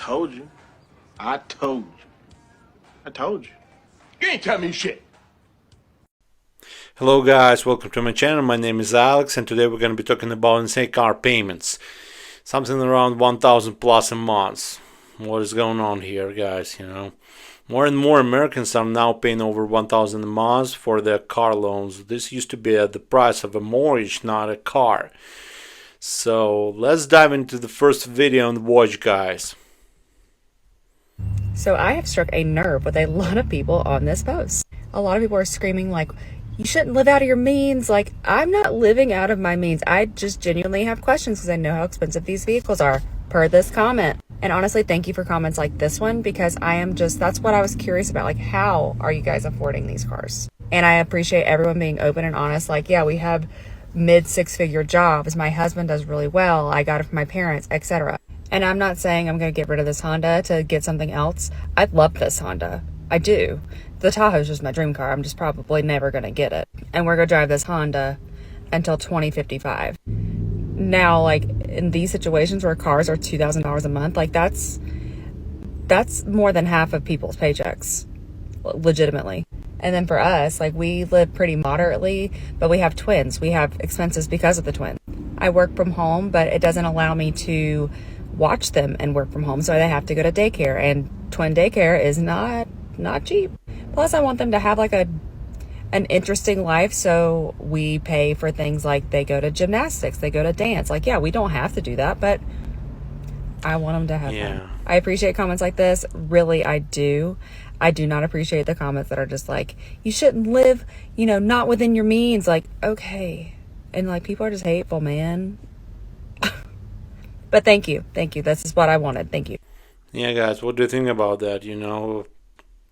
told you. I told you. I told you. You ain't tell me shit. Hello guys, welcome to my channel. My name is Alex and today we're going to be talking about insane car payments. Something around 1,000 plus a month. What is going on here, guys? You know, more and more Americans are now paying over 1,000 a month for their car loans. This used to be at the price of a mortgage, not a car. So let's dive into the first video and watch, guys. So I have struck a nerve with a lot of people on this post. A lot of people are screaming like, you shouldn't live out of your means. Like, I'm not living out of my means. I just genuinely have questions because I know how expensive these vehicles are, per this comment. And honestly, thank you for comments like this one, because that's what I was curious about. Like, how are you guys affording these cars? And I appreciate everyone being open and honest. Like, yeah, we have mid six-figure jobs. My husband does really well. I got it from my parents, etc. And I'm not saying I'm going to get rid of this Honda to get something else. I love this Honda. I do. The Tahoe is just my dream car. I'm just probably never going to get it. And we're going to drive this Honda until 2055. Now, like, in these situations where cars are $2,000 a month, like, that's more than half of people's paychecks, legitimately. And then for us, like, we live pretty moderately, but we have twins. We have expenses because of the twins. I work from home, but it doesn't allow me to watch them and work from home, so they have to go to daycare, and twin daycare is not cheap. Plus, I want them to have like an interesting life, so we pay for things like they go to gymnastics, they go to dance. Like, yeah, we don't have to do that, but I want them to have fun. I appreciate comments like this. Really, I do. I do not appreciate the comments that are just like, you shouldn't live, not within your means. Like, okay. And like, people are just hateful, man. But thank you. This is what I wanted. Thank you. Yeah, guys, what do you think about that?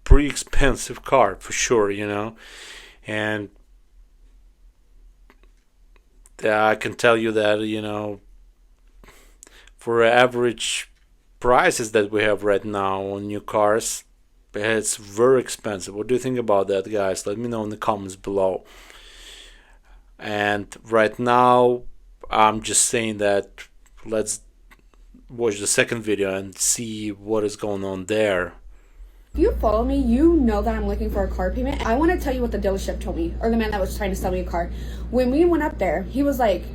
Pretty expensive car for sure, and I can tell you that, for average prices that we have right now on new cars, it's very expensive. What do you think about that, guys? Let me know in the comments below. And right now, I'm just saying that let's watch the second video and see what is going on there. If you follow me, you know that I'm looking for a car payment. I want to tell you what the dealership told me, or the man that was trying to sell me a car. When we went up there, he was like,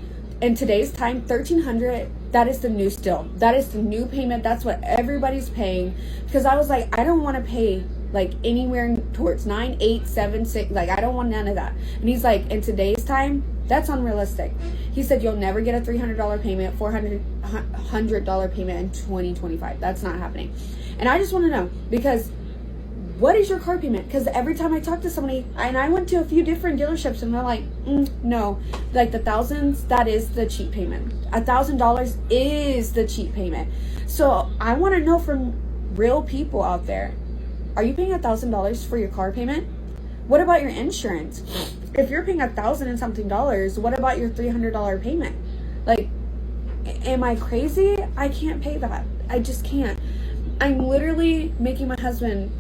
in today's time, $1,300, that is the new still. That is the new payment. That's what everybody's paying. Because I was like, I don't want to pay like anywhere towards 9, 8, 7, 6. Like, I don't want none of that. And he's like, in today's time, that's unrealistic. He said, you'll never get a $300 payment, $400 payment in 2025. That's not happening. And I just want to know, because what is your car payment? Because every time I talk to somebody, and I went to a few different dealerships, and they're like, no, like the thousands, that is the cheap payment. $1,000 is the cheap payment. So I want to know from real people out there, are you paying $1,000 for your car payment? What about your insurance? If you're paying $1,000 and something, what about your $300 payment? Like, am I crazy? I can't pay that. I just can't. I'm literally making my husband,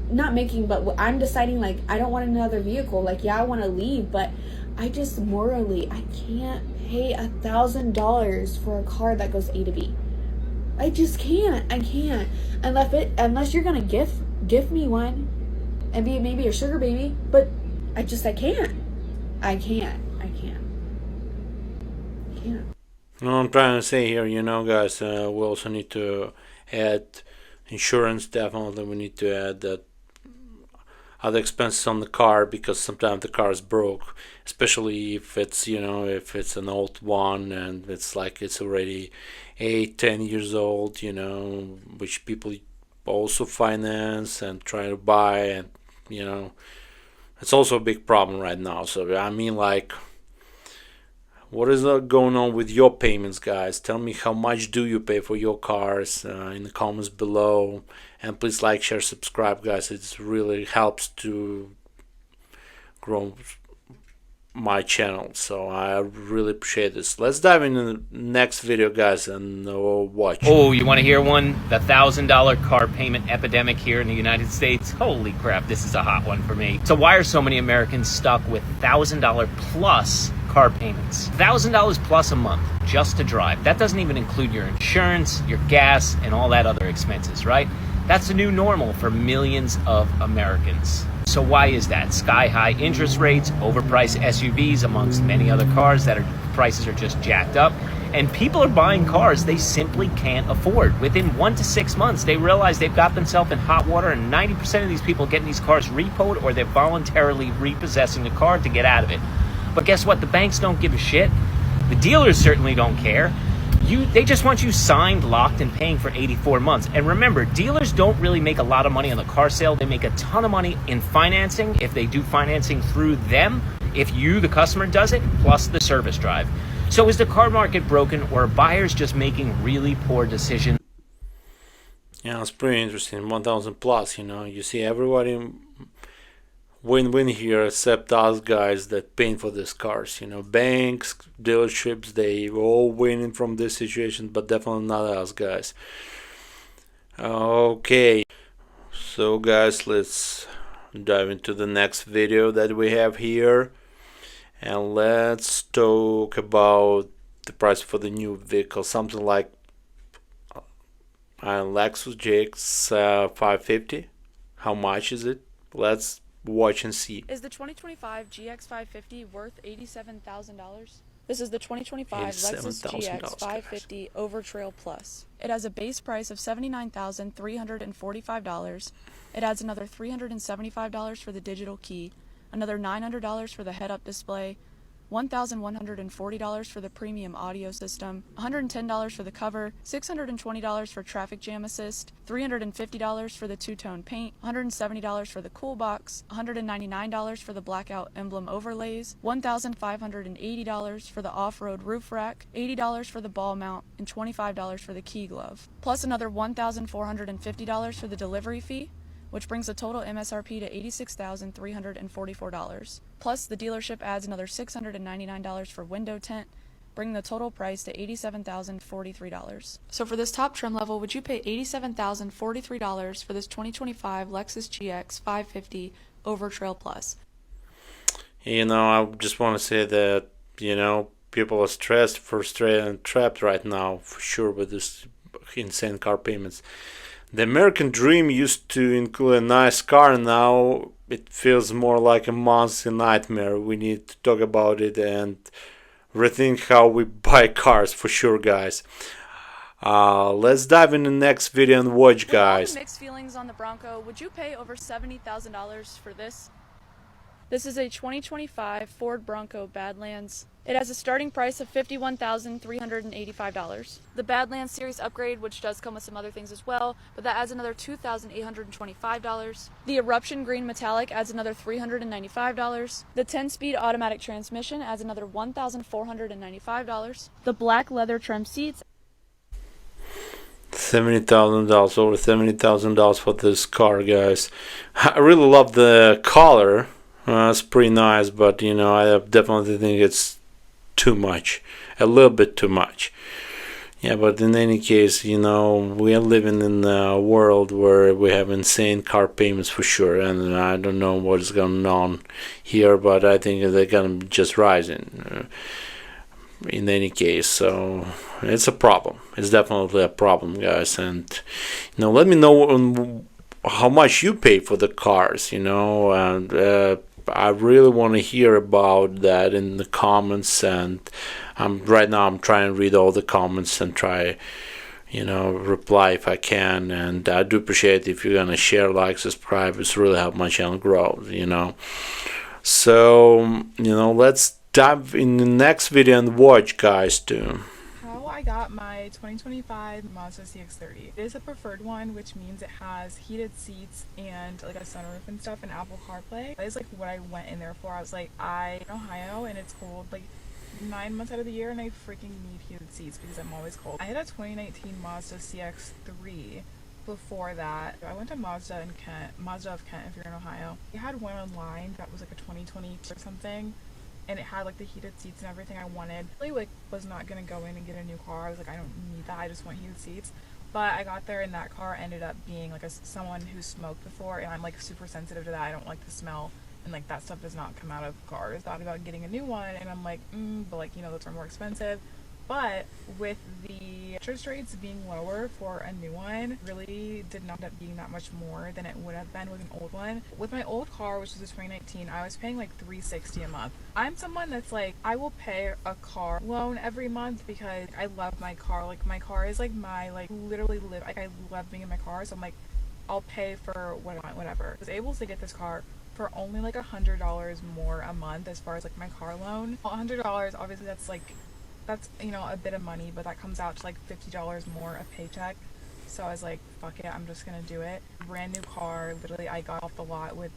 not making, but I'm deciding, like, I don't want another vehicle. Like, yeah, I want to leave, but I just morally, I can't pay $1,000 for a car that goes A to B. I just can't. I can't. Unless you're going to gift me one and be maybe a sugar baby, but I can't. I can't. No, I'm trying to say here, guys, we also need to add insurance. Definitely we need to add that other expenses on the car, because sometimes the car is broke, especially if it's if it's an old one and it's like it's already 8-10 years old, which people also finance and try to buy, and it's also a big problem right now. So I mean, like, what is going on with your payments, guys? Tell me, how much do you pay for your cars in the comments below. And please like, share, subscribe, guys. It really helps to grow my channel. So I really appreciate this. Let's dive into the next video, guys, and watch. Oh, you want to hear one? The $1,000 car payment epidemic here in the United States. Holy crap, this is a hot one for me. So why are so many Americans stuck with $1,000 plus car payments. $1,000 plus a month just to drive. That doesn't even include your insurance, your gas, and all that other expenses, right? That's the new normal for millions of Americans. So why is that? Sky-high interest rates, overpriced SUVs, amongst many other cars that prices are just jacked up. And people are buying cars they simply can't afford. Within 1 to 6 months, they realize they've got themselves in hot water, and 90% of these people are getting these cars repoed, or they're voluntarily repossessing the car to get out of it. But guess what? The banks don't give a shit. The dealers certainly don't care. They just want you signed, locked, and paying for 84 months. And remember, dealers don't really make a lot of money on the car sale. They make a ton of money in financing if they do financing through them, if you, the customer, does it, plus the service drive. So is the car market broken, or are buyers just making really poor decisions? Yeah, it's pretty interesting. 1,000 plus, you know. You see everybody win-win here except us guys that paying for these cars. You know, banks, dealerships, they all winning from this situation, but definitely not us guys. Okay, so guys, let's dive into the next video that we have here, and let's talk about the price for the new vehicle. Something like Lexus GX 550. How much is it? Let's watch and see. Is the 2025 GX 550 worth $87,000? This is the 2025 Lexus GX 550 Over Trail Plus. It has a base price of $79,345. It adds another $375 for the digital key, another $900 for the head-up display, $1,140 for the premium audio system, $110 for the cover, $620 for traffic jam assist, $350 for the two-tone paint, $170 for the cool box, $199 for the blackout emblem overlays, $1,580 for the off-road roof rack, $80 for the ball mount, and $25 for the key glove, plus another $1,450 for the delivery fee, which brings the total MSRP to $86,344. Plus, the dealership adds another $699 for window tint, bringing the total price to $87,043. So for this top trim level, would you pay $87,043 for this 2025 Lexus GX 550 Over Trail Plus? You know, I just want to say that, you know, people are stressed, frustrated, and trapped right now, for sure, with this insane car payments. The American dream used to include a nice car. Now it feels more like a monthly nightmare. We need to talk about it and rethink how we buy cars, for sure, guys. Let's dive in the next video and watch, guys. Mixed feelings on the Bronco. Would you pay over $70,000 for this? This is a 2025 Ford Bronco Badlands. It has a starting price of $51,385. The Badlands Series upgrade, which does come with some other things as well, but that adds another $2,825. The Eruption Green Metallic adds another $395. The 10-speed automatic transmission adds another $1,495. The black leather trim seats. $70,000, over $70,000 for this car, guys. I really love the color. It's pretty nice, but you know, I definitely think it's too much, a little bit too much. Yeah, but in any case, you know, we are living in a world where we have insane car payments for sure, and I don't know what is going on here, but I think they're gonna be just rising in any case. So it's a problem. It's definitely a problem, guys. And you know, let me know how much you pay for the cars, you know, and I really want to hear about that in the comments. And right now I'm trying to read all the comments and try, you know, reply if I can. And I do appreciate if you're gonna share, like, subscribe. It's really help my channel grow, you know. So you know, let's dive in the next video and watch, guys, too. I got my 2025 Mazda CX-30. It is a preferred one, which means it has heated seats and like a sunroof and stuff and Apple CarPlay. That is like what I went in there for. I was like, I'm in Ohio and it's cold like 9 months out of the year, and I freaking need heated seats because I'm always cold. I had a 2019 Mazda CX-3 before that. I went to Mazda of Kent if you're in Ohio. They had one online that was like a 2022 or something, and it had like the heated seats and everything I wanted. I really like was not gonna go in and get a new car. I was like, I don't need that, I just want heated seats. But I got there and that car ended up being like someone who smoked before, and I'm like super sensitive to that. I don't like the smell. and like that stuff does not come out of cars. Thought about getting a new one, and I'm like, but like, you know, those are more expensive. But with the interest rates being lower for a new one, really did not end up being that much more than it would have been with an old one. With my old car, which was a 2019, I was paying like $360 a month. I'm someone that's like, I will pay a car loan every month because I love my car. Like my car is like my, like literally live, like I love being in my car. So I'm like, I'll pay for what I want, whatever. I was able to get this car for only like $100 more a month as far as like my car loan. Well, $100, obviously that's like, that's, you know, a bit of money, but that comes out to like $50 more a paycheck. So I was like, fuck it, I'm just gonna do it. Brand new car, literally I got off the lot with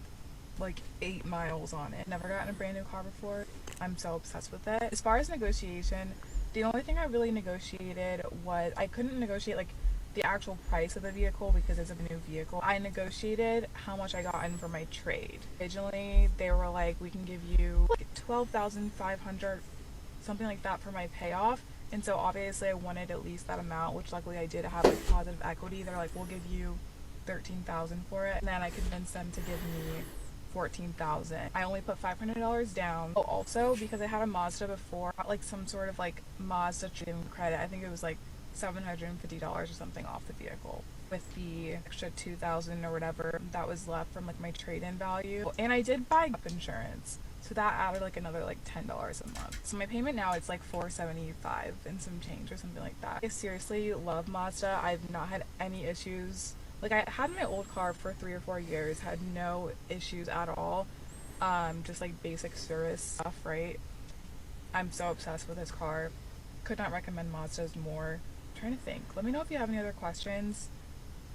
like 8 miles on it. Never gotten a brand new car before. I'm so obsessed with it. As far as negotiation, the only thing I really negotiated was, I couldn't negotiate like the actual price of the vehicle because it's a new vehicle. I negotiated how much I got in for my trade. Originally, they were like, we can give you like $12,500, something like that for my payoff. And so obviously I wanted at least that amount, which luckily I did have like positive equity. They're like, we'll give you $13,000 for it. And then I convinced them to give me $14,000. I only put $500 down. Oh, also because I had a Mazda before, like some sort of like Mazda trade-in credit. I think it was like $750 or something off the vehicle, with the extra $2,000 or whatever that was left from like my trade-in value. And I did buy insurance, so that added like another like $10 a month. So my payment now, it's like $475 and some change or something like that. I seriously love Mazda. I've not had any issues. Like I had my old car for 3 or 4 years, had no issues at all. Just like basic service stuff, right? I'm so obsessed with this car. Could not recommend Mazdas more. I'm trying to think. Let me know if you have any other questions.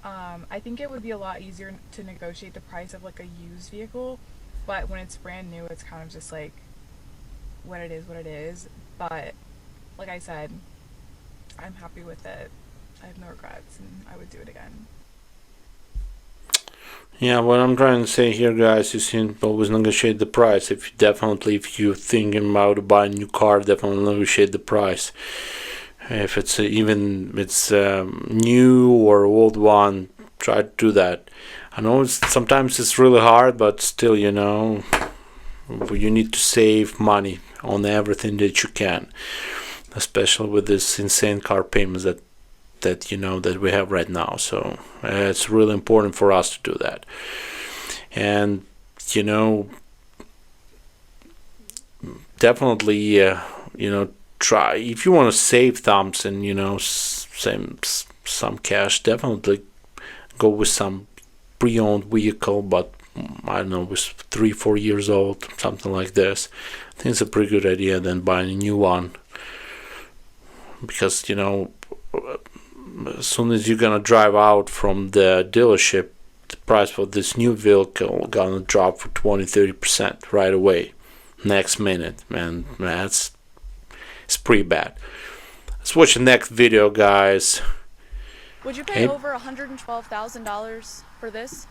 I think it would be a lot easier to negotiate the price of like a used vehicle, but when it's brand new, it's kind of just like what it is. But like I said, I'm happy with it. I have no regrets, and I would do it again. Yeah, what I'm trying to say here, guys, is you always negotiate the price. If you're thinking about buying a new car, definitely negotiate the price. If it's new or old one, try to do that. I know sometimes it's really hard, but still, you know, you need to save money on everything that you can, especially with this insane car payments that you know that we have right now. So it's really important for us to do that. And you know, definitely you know, try, if you want to save thumbs and you know some cash, definitely go with some pre-owned vehicle, but I don't know, with 3-4 years old, something like this. I think it's a pretty good idea than buying a new one, because you know, as soon as you're gonna drive out from the dealership, the price for this new vehicle gonna drop for 20-30% right away, next minute. Man, it's pretty bad. Let's watch the next video, guys. Would you pay over $112,000 for this?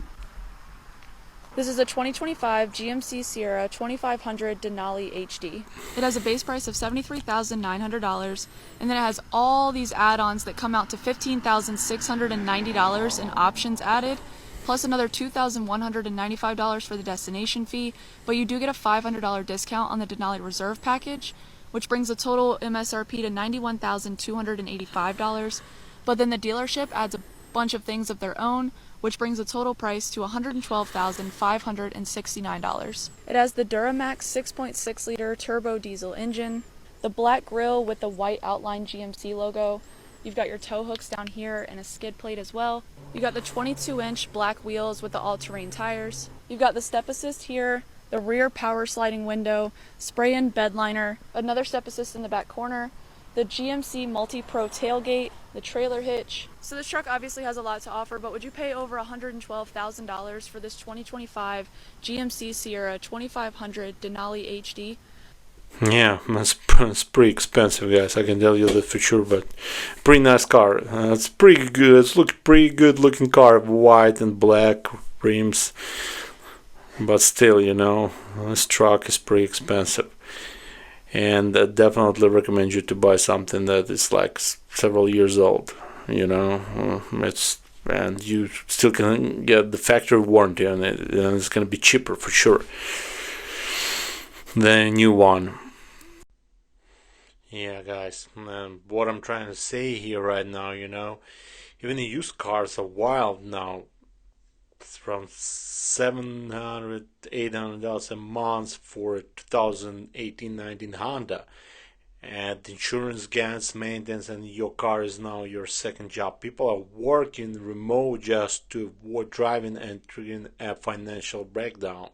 This is a 2025 GMC Sierra 2500 Denali HD. It has a base price of $73,900, and then it has all these add-ons that come out to $15,690 in options added, plus another $2,195 for the destination fee, but you do get a $500 discount on the Denali Reserve package, which brings the total MSRP to $91,285. But then the dealership adds a bunch of things of their own, which brings the total price to $112,569. It has the Duramax 6.6 liter turbo diesel engine, the black grille with the white outline GMC logo. You've got your tow hooks down here and a skid plate as well. You got the 22-inch black wheels with the all-terrain tires. You've got the step assist here, the rear power sliding window, spray-in bed liner, another step assist in the back corner, the GMC Multi-Pro tailgate, the trailer hitch. So this truck obviously has a lot to offer, but would you pay over $112,000 for this 2025 GMC Sierra 2500 Denali HD? Yeah, that's pretty expensive, guys. I can tell you that for sure, but pretty nice car. It's pretty good. It's pretty good looking car, white and black rims. But still, you know, this truck is pretty expensive. And I definitely recommend you to buy something that is like several years old. You know, it's and you still can get the factory warranty on it, and it's going to be cheaper for sure than a new one. Yeah, guys, what I'm trying to say here right now, even the used cars are wild now. It's from $700, $800 a month for a 2018-19 Honda. And insurance, gas, maintenance, and your car is now your second job. People are working remote just to avoid driving and triggering a financial breakdown.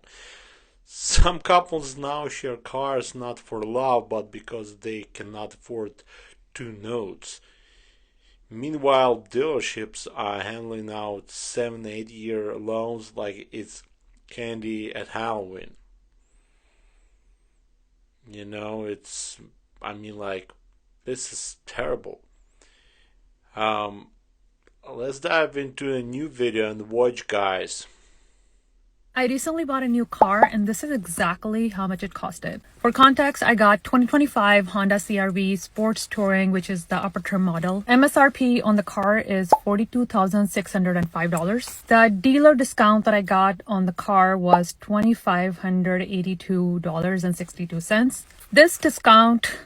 Some couples now share cars not for love, but because they cannot afford two notes. Meanwhile, dealerships are handling out 7-8 year loans like it's candy at Halloween. This is terrible. Let's dive into a new video and watch, guys. I recently bought a new car, and this is exactly how much it costed. For context, I got 2025 Honda CR-V Sports Touring, which is the upper trim model. MSRP on the car is $42,605. The dealer discount that I got on the car was $2,582.62. This discount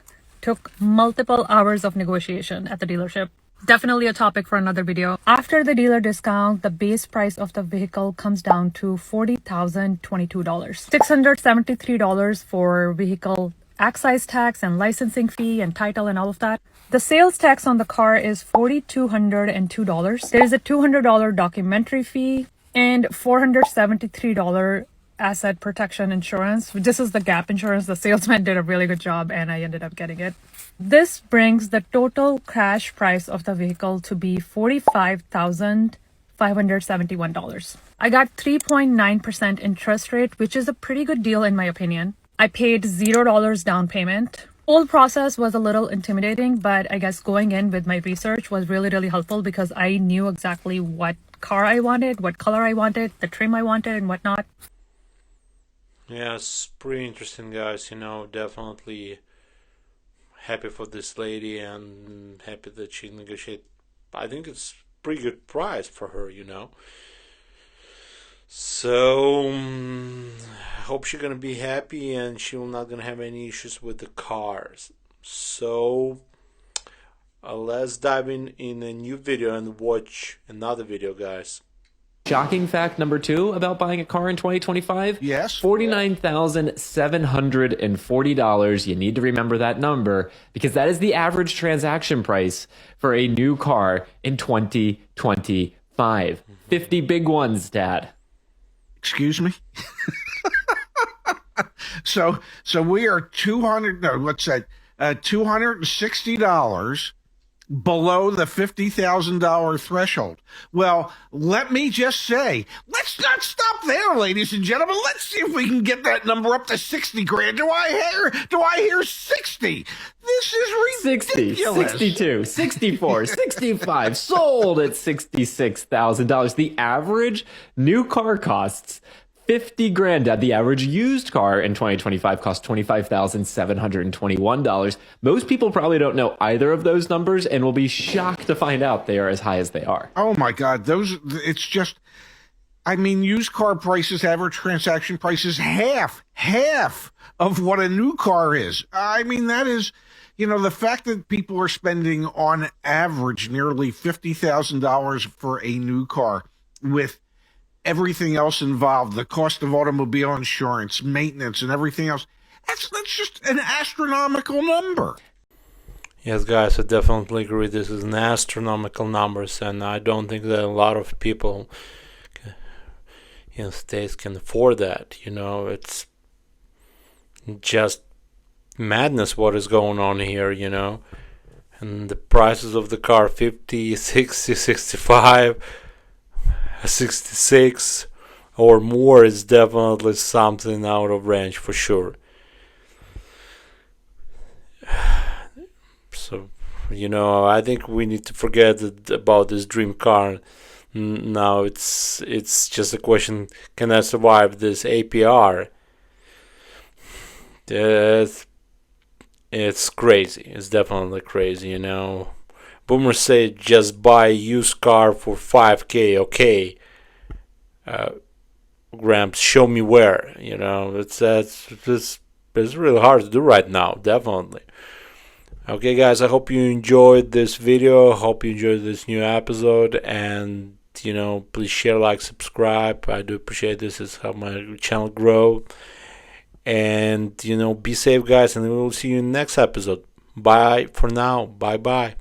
took multiple hours of negotiation at the dealership. Definitely a topic for another video. After the dealer discount, the base price of the vehicle comes down to $40,022. $673 for vehicle excise tax and licensing fee and title and all of that. The sales tax on the car is $4,202. There is a $200 documentary fee and $473 asset protection insurance. This is the gap insurance. The salesman did a really good job and I ended up getting it. This brings the total cash price of the vehicle to be $45,571. I got 3.9% interest rate, which is a pretty good deal in my opinion. I paid $0 down payment. Whole process was a little intimidating, but I guess going in with my research was really, really helpful because I knew exactly what car I wanted, what color I wanted, the trim I wanted, and whatnot. Yeah, it's pretty interesting, guys. Definitely happy for this lady and happy that she negotiated. I think it's pretty good price for her, So I hope she's gonna be happy and she will not gonna have any issues with the cars. So let's dive in a new video and watch another video, guys. Shocking fact number 2 about buying a car in 2025? Yes. $49,740. You need to remember that number because that is the average transaction price for a new car in 2025. 50 big ones, Dad. Excuse me? So we are $260 below the $50,000 threshold. Well, let me just say, let's not stop there, ladies and gentlemen. Let's see if we can get that number up to 60 grand. Do I hear 60? This is ridiculous. 60, 62, 64, 65, sold at $66,000. The average new car costs 50 grand. The average used car in 2025 cost $25,721. Most people probably don't know either of those numbers and will be shocked to find out they are as high as they are. Oh my God. It's just, used car prices, average transaction prices, half of what a new car is. That is, the fact that people are spending on average nearly $50,000 for a new car with everything else involved, the cost of automobile insurance, maintenance, and everything else. That's just an astronomical number. Yes, guys, I definitely agree. This is an astronomical numbers, and I don't think that a lot of people in states can afford that. It's just madness what is going on here, And the prices of the car, 50, 60, 65... 66 or more is definitely something out of range for sure. So, I think we need to forget about this dream car. Now it's just a question: can I survive this APR? It's crazy. It's definitely crazy, Boomer said just buy a used car for 5K. Okay, Gramps, show me where. You know, it's really hard to do right now. Definitely. Okay, guys, I hope you enjoyed this video. Hope you enjoyed this new episode, and please share, like, subscribe. I do appreciate this. It's helped my channel grow. And be safe, guys, and we will see you in the next episode. Bye for now. Bye.